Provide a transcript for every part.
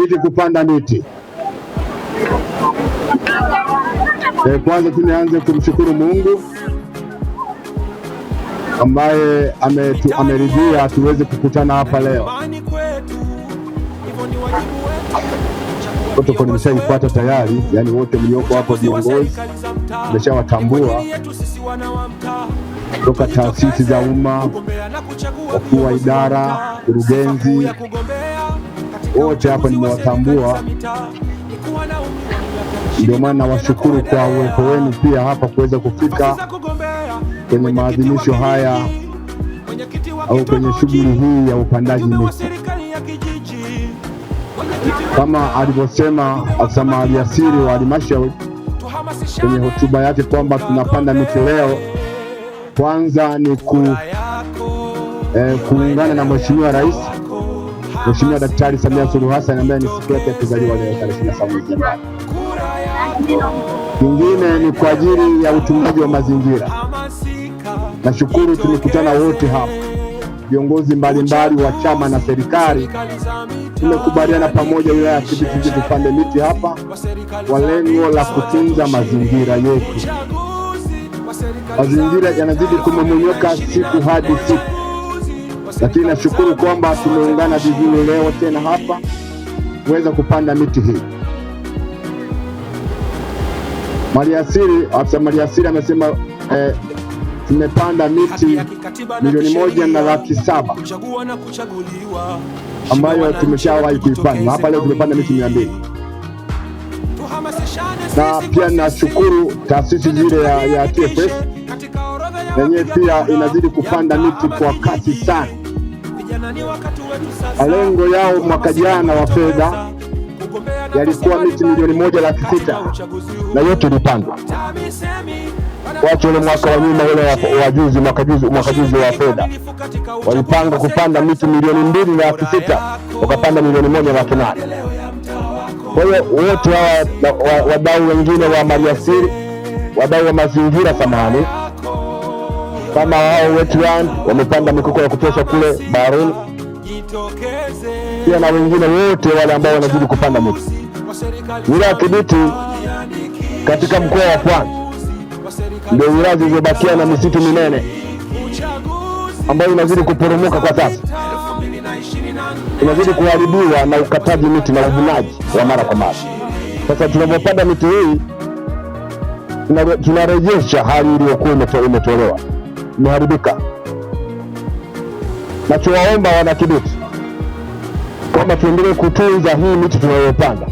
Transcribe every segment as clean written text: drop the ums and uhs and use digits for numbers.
kupanda miti. Kwanza tunaanze kumshukuru Mungu ambaye ameridhia tuweze kukutana hapa leo. Protokoli nimeshaifuata tayari, yani wote mlioko hapo viongozi nimeshawatambua kutoka taasisi za umma, wakuu wa idara, kurugenzi, wote hapa nimewatambua. Ndio maana nawashukuru kwa uwepo wenu pia hapa kuweza kufika kwenye maadhimisho haya au kwenye shughuli hii ya upandaji miti. Kama alivyosema afisa maliasili wa halmashauri kwenye hotuba yake kwamba tunapanda miti leo, kwanza ni kuungana na Mheshimiwa Rais, Mheshimiwa Daktari Samia Suluhu Hassan ambaye ni siku yake ya kuzaliwa leo tarehe 27 Januari. Kingine ni kwa ajili ya utunzaji wa mazingira. Nashukuru tumekutana wote hapa, viongozi mbalimbali wa chama na serikali, tumekubaliana pamoja wilaya ya Kibiti tupande miti hapa kwa lengo la kutunza mazingira yetu. Mazingira yanazidi kumomonyoka siku hadi siku, lakini nashukuru kwamba tumeungana vizuri leo tena hapa kuweza kupanda miti hii. Afisa maliasili amesema tumepanda miti 1,700,000 ambayo tumeshawahi kuipanda. Hapa leo tumepanda miti 200. Na pia nashukuru taasisi zile ya TFS yenyewe pia inazidi kupanda miti kwa kasi sana. Malengo yao mwaka jana wa fedha yalikuwa miti 1,600,000 na yote ilipandwa. Wacha ule mwaka wa nyuma ule mwaka juzi wa fedha walipanga kupanda miti 2,600,000 wakapanda 1,800,000. Kwa hiyo wote hawa wadau wengine wa maliasili, wadau wa mazingira samani kama hao wetland wamepanda mikoko ya kutosha kule baharini, pia na wengine wote wale ambao wanazidi kupanda miti. Wilaya ya Kibiti katika mkoa wa Pwani ndio wilaya zilizobakia na misitu minene ambayo inazidi kuporomoka kwa sasa, inazidi kuharibiwa na ukataji miti na uvunaji wa mara kwa mara. Sasa tunapopanda miti hii tunarejesha hali iliyokuwa imetolewa, imeharibika. Nachowaomba wana Kibiti kwamba tuendelee kutunza hii miti tunayopanda.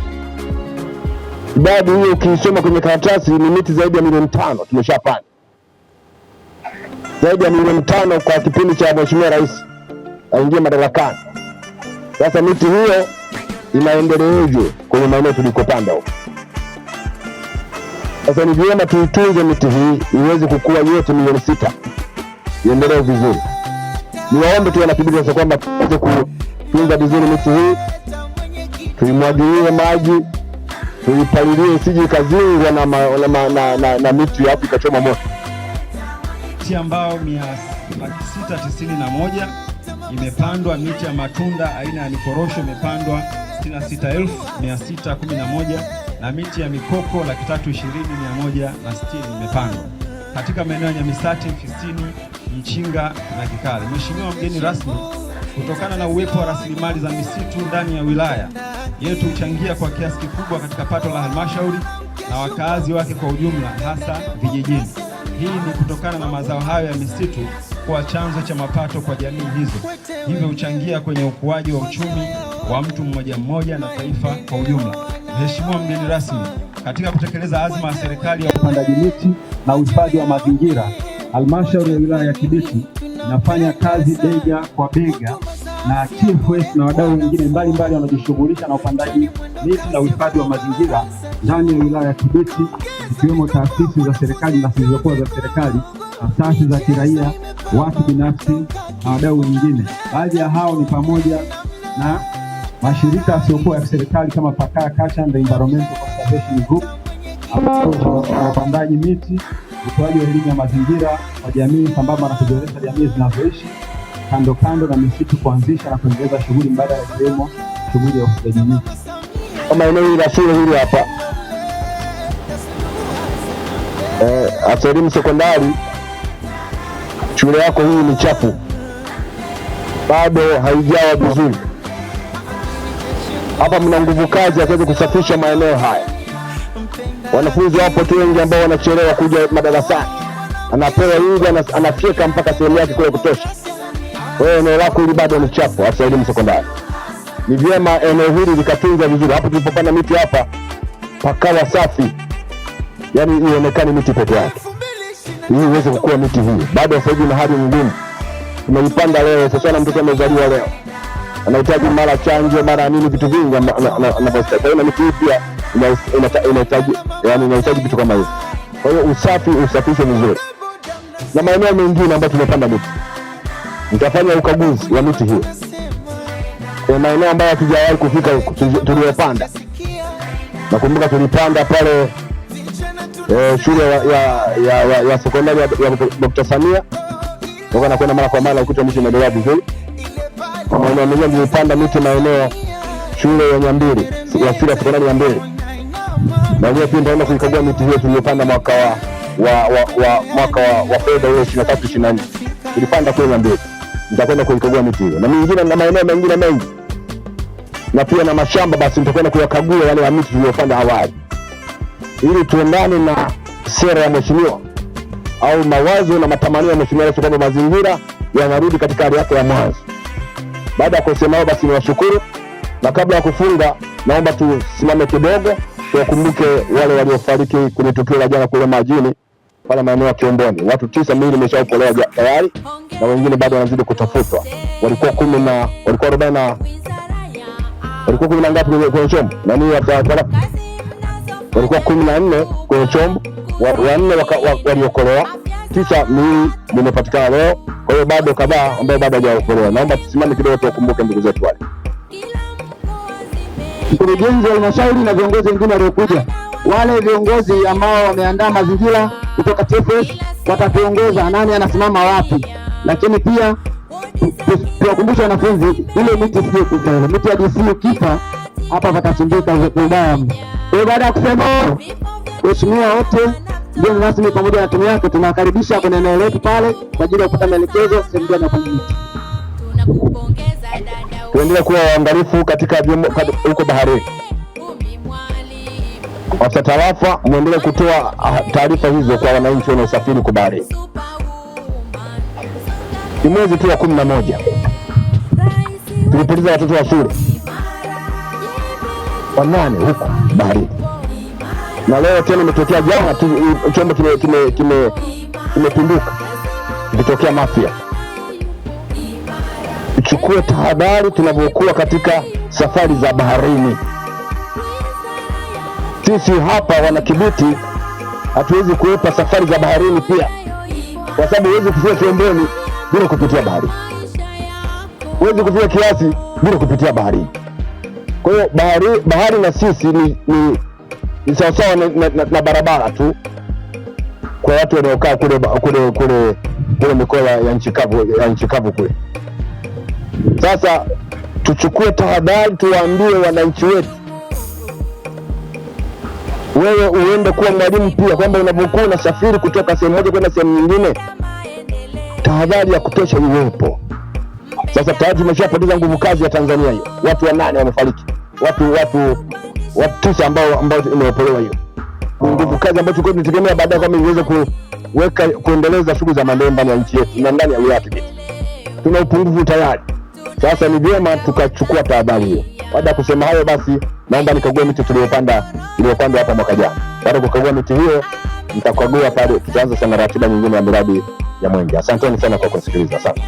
Idadi hiyo ukisoma kwenye karatasi ni miti zaidi ya 5,000,000 tumeshapanda. Zaidi ya 5,000,000 kwa kipindi cha Mheshimiwa Rais aingie madarakani. Sasa miti hiyo inaendeleaje kwenye maeneo tulikopanda huko? Sasa ni vyema tuitunze miti hii iweze kukua yote 6,000,000 iendelee vizuri. Niwaombe tu wana Kibiti sasa kwamba tuweze kutunza vizuri miti hii, tuimwagilie maji, tuipalilie isije ikazingwa na miti ya Afrika choma moto. Miti ambao 691 imepandwa. Miti ya matunda aina ya mikorosho imepandwa 66,611 na miti ya mikoko 320,160 imepandwa katika maeneo ya Nyamisati, Fistini, Mchinga na Kikale. Mheshimiwa mgeni rasmi, kutokana na uwepo wa rasilimali za misitu ndani ya wilaya yetu huchangia kwa kiasi kikubwa katika pato la halmashauri na wakazi wake kwa ujumla, hasa vijijini. Hii ni kutokana na mazao hayo ya misitu kuwa chanzo cha mapato kwa jamii hizo, hivyo huchangia kwenye ukuaji wa uchumi wa mtu mmoja mmoja na taifa kwa ujumla. Mheshimiwa mgeni rasmi, katika kutekeleza azma ya serikali ya upandaji miti na uhifadhi wa mazingira, halmashauri ya wilaya ya Kibiti inafanya kazi bega kwa bega na TFS na wadau wengine mbalimbali wanajishughulisha na upandaji miti na uhifadhi wa mazingira ndani ya wilaya ya Kibiti, ikiwemo taasisi za serikali na zisizokuwa za serikali, asasi za kiraia, watu binafsi na wadau wengine. Baadhi ya hao ni pamoja na mashirika yasiyokuwa ya serikali kama Pakaya Culture and Environmental Conservation Group, upandaji miti, utoaji wa elimu ya mazingira kwa jamii sambamba na kuboresha jamii zinazoishi kando na misitu, kuanzisha na kuendeleza shughuli mbadala ikiwemo shughuli ya ufugaji miti. kama eneo hili la shule hili hapa afisa elimu sekondari, shule yako hii ni chafu, bado haijawa vizuri. Hapa mna nguvu kazi ya kuweza kusafisha maeneo haya. Wanafunzi wapo tu wengi ambao wanachelewa kuja madarasani, anapewa yule anafika mpaka sehemu yake kule kutosha. Wewe eneo lako hili bado ni chafu, afisa elimu sekondari. Ni vyema eneo hili likatunzwa vizuri. Hapo tulipopanda miti hapa pakawa safi, yani ionekane miti peke yake ili iweze kukua miti hii. Bado sasa hivi na hali ngumu, tumeipanda leo. Sasa na mtoto amezaliwa leo, anahitaji mara chanjo mara nini, vitu vingi anavyostahili. Kwa hiyo miti hii pia inahitaji vitu kama hivi. Kwa hiyo usafishe vizuri. Na maeneo mengine ambayo tumepanda miti, nitafanya ukaguzi wa miti hiyo. Maeneo ambayo hatujawahi kufika tuliyopanda. Nakumbuka tulipanda pale shule ya sekondari ya Dr. Samia. Kwa nakwenda mara kwa mara ukuta miti inaendelea vizuri. Maeneo mengine tulipanda miti maeneo shule ya Nyambili, ya shule ya sekondari ya Nyambili. Na leo pia nitaenda kuikagua miti hiyo tuliyopanda mwaka wa fedha ule 23-24. Tulipanda kule Nyambili. Nitakwenda kuikagua miti hiyo. Na mingine na maeneo mengine mengi. Na pia na mashamba basi nitakwenda kuyakagua yale ya miti tuliyopanda awali. Ili tuendane na sera ya mheshimiwa au mawazo na matamanio ya mheshimiwa kwamba mazingira yanarudi katika hali yake ya mwanzo. Baada ya kusema hayo basi niwashukuru, na kabla ya kufunga naomba tusimame kidogo tuwakumbuke wale waliofariki kwenye tukio la jana kule majini pale maeneo ya Kiomboni. Watu 9 miili imeshaokolewa tayari na wengine bado wanazidi kutafutwa. Walikuwa 10 na walikuwa 40 na walikuwa 10 ngapi kwenye chombo? Nani walikuwa 14 kwenye chombo, 4 waliokolewa, 9 miili imepatikana leo. Kwa hiyo bado kadhaa ambao bado hawajaokolewa. Naomba tusimame kidogo tuwakumbuke ndugu zetu wale. Mkurugenzi wa halmashauri na viongozi wengine waliokuja, wale viongozi ambao wameandaa mazingira kutoka TFS watatuongoza nani anasimama wapi, lakini pia tuwakumbusha wanafunzi ile miti sio kufa, ile miti ya DCU kifa hapa patachimbika vibaya. Kwa baada ya kusema waheshimiwa wote, mgeni rasmi pamoja na timu yake tunawakaribisha kwenye eneo letu pale kwa ajili ya kupata maelekezo sehemu gani ya kupanda miti. Tuendelee kuwa waangalifu katika huko baharini. Afisa tarafa muendelee kutoa taarifa hizo kwa wananchi wanaosafiri kwa baharini. Ni mwezi tu wa 11 tulipoteza watoto wa shule 8 huko baharini, na leo tena imetokea jana chombo kimepinduka kitokea Mafia. Tuchukue tahadhari tunapokuwa katika safari za baharini. Sisi hapa wana Kibiti hatuwezi kuepa safari za baharini pia, kwa sababu huwezi kufika Kiomboni bila kupitia bahari, huwezi kufika Kiasi bila kupitia baharini. Kwa hiyo bahari na sisi ni sawasawa na barabara tu kwa watu wanaokaa kule mikoa ya nchi kavu kule. Sasa tuchukue tahadhari, tuwaambie wananchi wetu, wewe uende kuwa mwalimu pia, kwamba unapokuwa unasafiri kutoka sehemu moja kwenda sehemu nyingine, tahadhari ya kutosha iwepo. Sasa tayari tumeshapoteza nguvu kazi ya Tanzania hiyo. Watu 8 wamefariki. Watu 9 ambao imeopolewa hiyo. Nguvu kazi ambayo tulikuwa tunategemea baadaye kama iweze kuendeleza shughuli za maendeleo ndani ya nchi yetu na ndani ya wilaya yetu. Tuna upungufu tayari. Sasa ni vyema tukachukua tahadhari hiyo. Baada ya kusema hayo basi naomba nikague miti tuliyopanda hapa mwaka jana. Baada ya kukagua miti hiyo nitakagua pale, tutaanza sana ratiba nyingine ya miradi ya Mwenge. Asanteni sana kwa kusikiliza. Asante.